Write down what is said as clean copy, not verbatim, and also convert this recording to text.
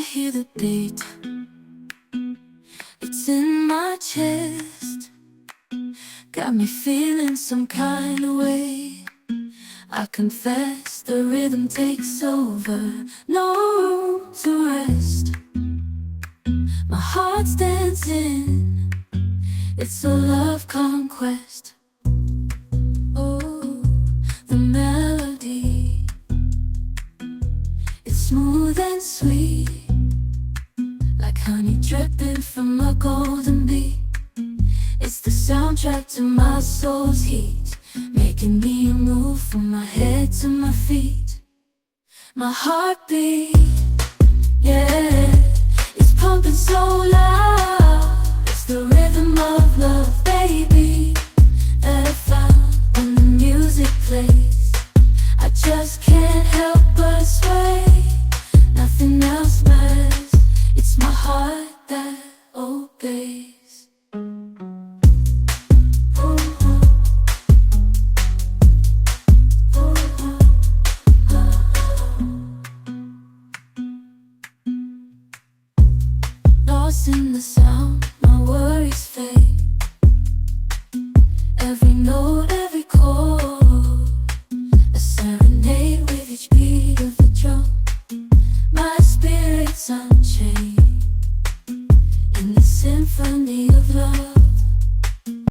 hear the beat, it's in my chest, got me feeling some kind of way. I confess the rhythm takes over, no room to rest. My heart's dancing, it's a love conquest. Oh, the melody, it's smooth and sweet, like honey dripping from a golden bee. It's the soundtrack to my soul's heat, making me move from my head to my feet. My heartbeat, yeah, it's pumping so loud. It's the rhythm of love, baby, that I found when the music plays. I just can't help but sway, nothing else matters. It's my heart that obeys. Lost in the sound, my worries fade.